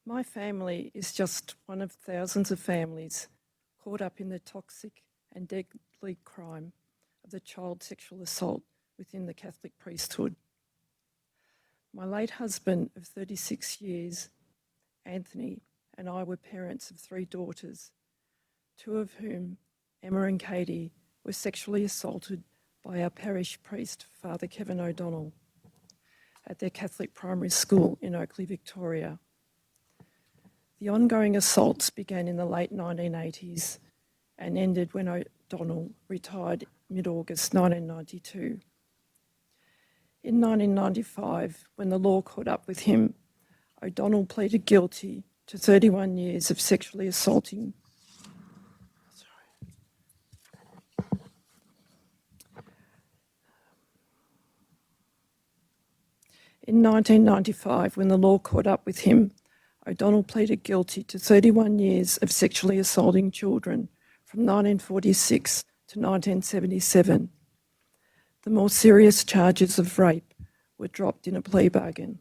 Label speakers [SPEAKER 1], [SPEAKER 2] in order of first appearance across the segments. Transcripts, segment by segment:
[SPEAKER 1] My family is just one of thousands of families caught up in the toxic and deadly crime of the child sexual assault within the Catholic priesthood. My late husband of 36 years, Anthony, and I were parents of 3 daughters, 2 of whom, Emma and Katie, were sexually assaulted by our parish priest, Father Kevin O'Donnell, at their Catholic primary school in Oakley, Victoria. The ongoing assaults began in the late 1980s and ended when O'Donnell retired mid-August 1992. In 1995, when the law caught up with him, O'Donnell pleaded guilty to 31 years of sexually assaulting. In 1995, when the law caught up with him, O'Donnell pleaded guilty to 31 years of sexually assaulting children from 1946 to 1977. The more serious charges of rape were dropped in a plea bargain.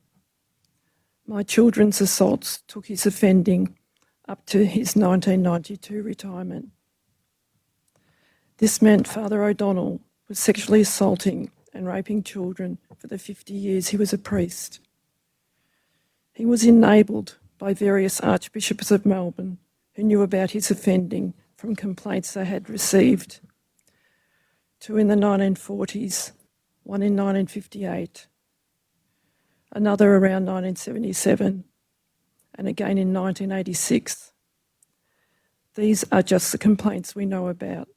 [SPEAKER 1] My children's assaults took his offending up to his 1992 retirement. This meant Father O'Donnell was sexually assaulting and raping children for the 50 years he was a priest. He was enabled by various archbishops of Melbourne who knew about his offending from complaints they had received. 2 in the 1940s, 1 in 1958, another around 1977, and again in 1986. These are just the complaints we know about,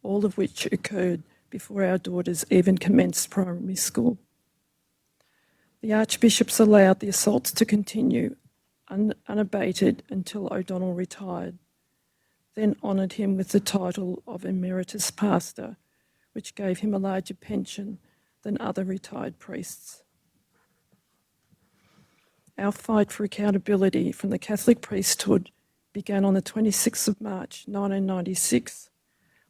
[SPEAKER 1] all of which occurred before our daughters even commenced primary school. The archbishops allowed the assaults to continue unabated until O'Donnell retired, then honoured him with the title of Emeritus Pastor, which gave him a larger pension than other retired priests. Our fight for accountability from the Catholic priesthood began on the 26th of March 1996,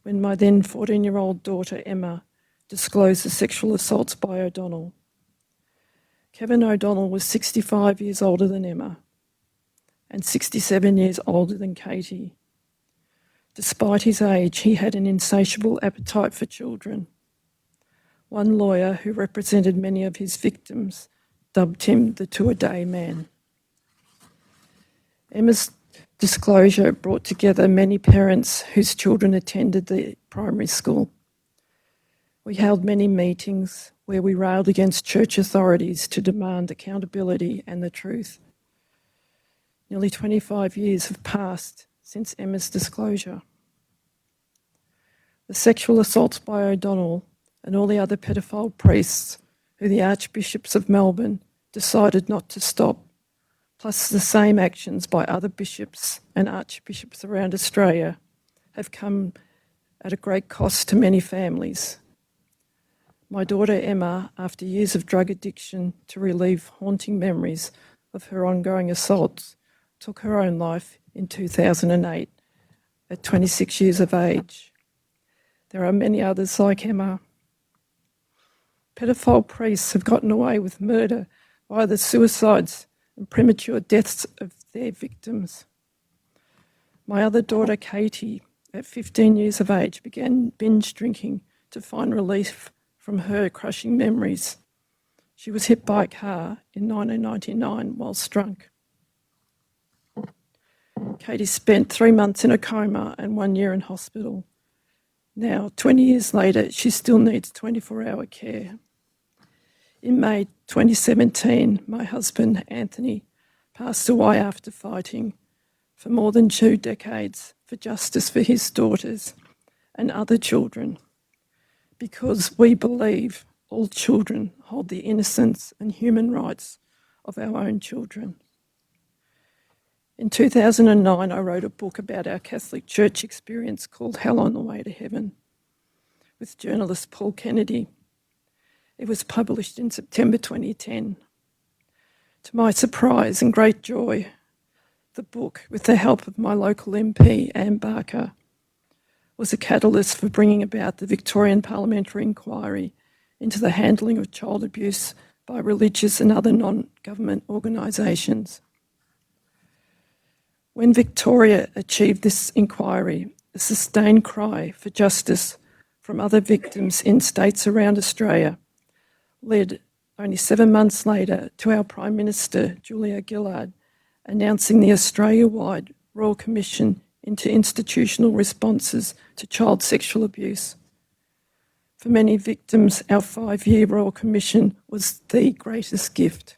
[SPEAKER 1] when my then 14-year-old daughter Emma disclosed the sexual assaults by O'Donnell. Kevin O'Donnell was 65 years older than Emma and 67 years older than Katie. Despite his age, he had an insatiable appetite for children. One lawyer who represented many of his victims dubbed him the 2-a-day man. Emma's disclosure brought together many parents whose children attended the primary school. We held many meetings where we railed against church authorities to demand accountability and the truth. Nearly 25 years have passed since Emma's disclosure. The sexual assaults by O'Donnell and all the other pedophile priests who the archbishops of Melbourne decided not to stop, plus the same actions by other bishops and archbishops around Australia, have come at a great cost to many families. My daughter Emma, after years of drug addiction to relieve haunting memories of her ongoing assaults, took her own life in 2008 at 26 years of age. There are many others like Emma. Pedophile priests have gotten away with murder via the suicides and premature deaths of their victims. My other daughter, Katie, at 15 years of age, began binge drinking to find relief from her crushing memories. She was hit by a car in 1999 whilst drunk. Katie spent 3 months in a coma and 1 year in hospital. Now, 20 years later, she still needs 24-hour care. In May 2017, my husband, Anthony, passed away after fighting for more than 2 decades for justice for his daughters and other children, because we believe all children hold the innocence and human rights of our own children. In 2009, I wrote a book about our Catholic Church experience called Hell on the Way to Heaven with journalist Paul Kennedy. It was published in September 2010. To my surprise and great joy, the book, with the help of my local MP, Anne Barker, was a catalyst for bringing about the Victorian Parliamentary Inquiry into the handling of child abuse by religious and other non-government organisations. When Victoria achieved this inquiry, a sustained cry for justice from other victims in states around Australia led only 7 months later to our Prime Minister, Julia Gillard, announcing the Australia-wide Royal Commission into Institutional Responses to Child Sexual Abuse. For many victims, our 5-year Royal Commission was the greatest gift.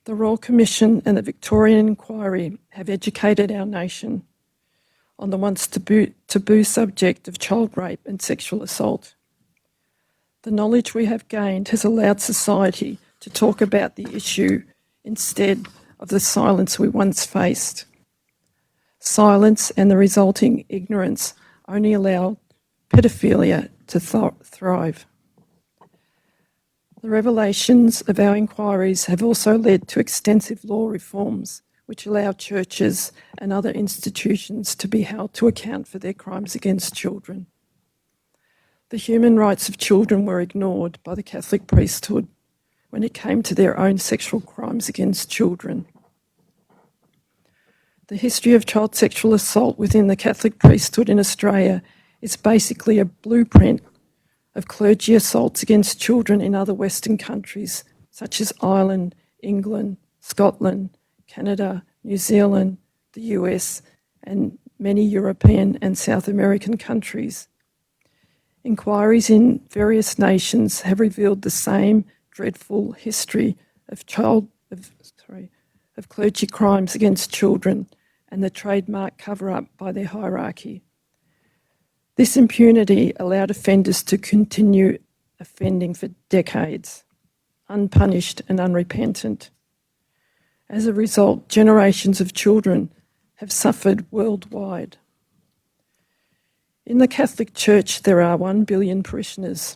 [SPEAKER 1] The Royal Commission and the Victorian Inquiry have educated our nation on the once taboo subject of child rape and sexual assault. The knowledge we have gained has allowed society to talk about the issue instead of the silence we once faced. Silence and the resulting ignorance only allow pedophilia to thrive. The revelations of our inquiries have also led to extensive law reforms which allow churches and other institutions to be held to account for their crimes against children. The human rights of children were ignored by the Catholic priesthood when it came to their own sexual crimes against children. The history of child sexual assault within the Catholic priesthood in Australia is basically a blueprint of clergy assaults against children in other Western countries, such as Ireland, England, Scotland, Canada, New Zealand, the US, and many European and South American countries. Inquiries in various nations have revealed the same dreadful history of clergy crimes against children and the trademark cover-up by their hierarchy. This impunity allowed offenders to continue offending for decades, unpunished and unrepentant. As a result, generations of children have suffered worldwide. In the Catholic Church, there are 1 billion parishioners.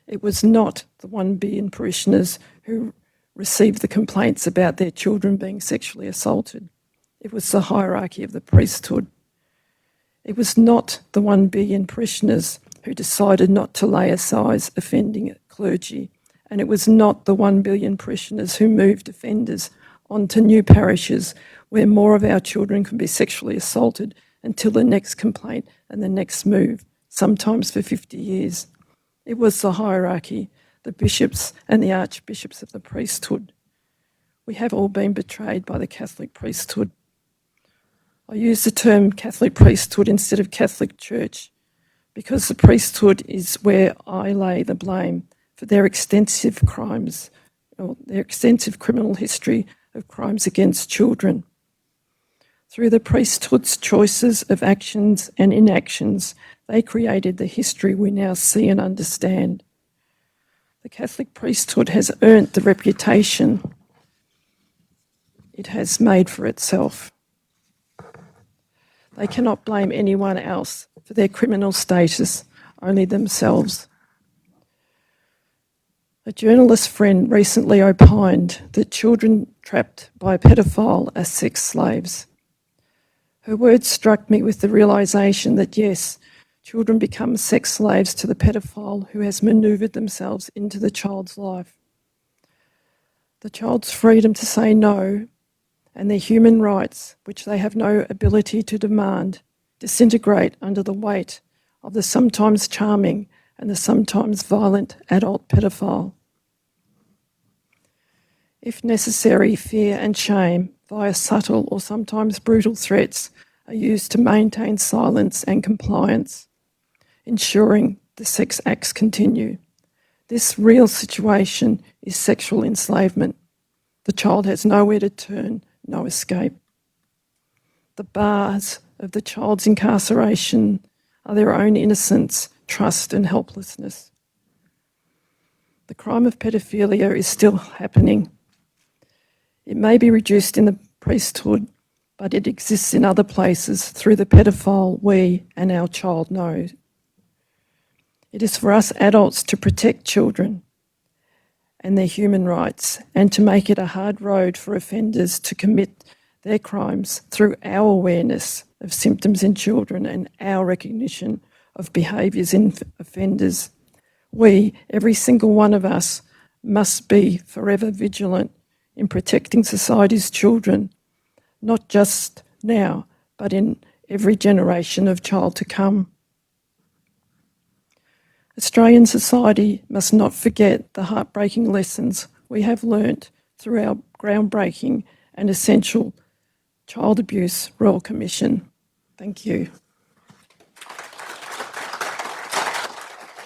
[SPEAKER 1] It was not the 1 billion parishioners who received the complaints about their children being sexually assaulted. It was the hierarchy of the priesthood. It was not the 1 billion parishioners who decided not to lay aside offending clergy, and it was not the 1 billion parishioners who moved offenders onto new parishes where more of our children can be sexually assaulted until the next complaint and the next move, sometimes for 50 years. It was the hierarchy, the bishops and the archbishops of the priesthood. We have all been betrayed by the Catholic priesthood. I use the term Catholic priesthood instead of Catholic Church because the priesthood is where I lay the blame for their extensive crimes, or their extensive criminal history of crimes against children. Through the priesthood's choices of actions and inactions, they created the history we now see and understand. The Catholic priesthood has earned the reputation it has made for itself. They cannot blame anyone else for their criminal status, only themselves. A journalist friend recently opined that children trapped by a pedophile are sex slaves. Her words struck me with the realisation that yes, children become sex slaves to the pedophile who has manoeuvred themselves into the child's life. The child's freedom to say no and their human rights, which they have no ability to demand, disintegrate under the weight of the sometimes charming and the sometimes violent adult pedophile. If necessary, fear and shame via subtle or sometimes brutal threats are used to maintain silence and compliance, ensuring the sex acts continue. This real situation is sexual enslavement. The child has nowhere to turn, no escape. The bars of the child's incarceration are their own innocence, trust and helplessness. The crime of pedophilia is still happening. It may be reduced in the priesthood, but it exists in other places through the pedophile we and our child know. It is for us adults to protect children and their human rights and to make it a hard road for offenders to commit their crimes through our awareness of symptoms in children and our recognition of behaviours in offenders. We, every single one of us, must be forever vigilant in protecting society's children not just now, but in every generation of child to come. Australian society must not forget the heartbreaking lessons we have learnt through our groundbreaking and essential Child Abuse Royal Commission. Thank you.